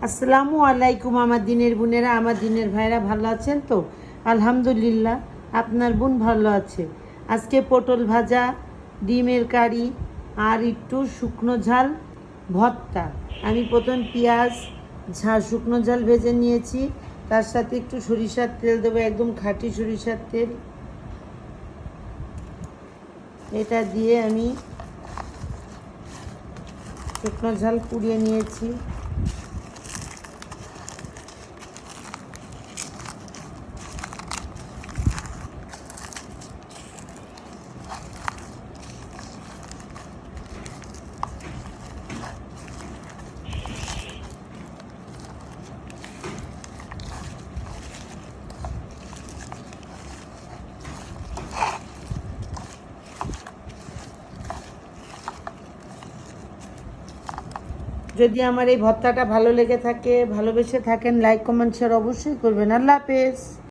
আসসালামু আলাইকুম আমার দিনের বোনেরা, আমার দিনের ভাইরা ভালো আছেন তো? আলহামদুলিল্লাহ, আপনার বোন ভালো আছে। আজকে পটল ভাজা, ডিমের কারি আর একটু শুকনো ঝাল ভর্তা। আমি প্রথম পেঁয়াজ শুকনো ঝাল ভেজে নিয়েছি, তার সাথে একটু সরিষার তেল দেবো, একদম খাঁটি সরিষার তেল। এটা দিয়ে আমি শুকনো ঝাল পুড়িয়ে নিয়েছি। যদি আমার এই ভর্তাটা ভালো লেগে থাকে, ভালোবেসে থাকেন, লাইক কমেন্ট শেয়ার অবশ্যই করবেন। আল্লাহ হাফেজ।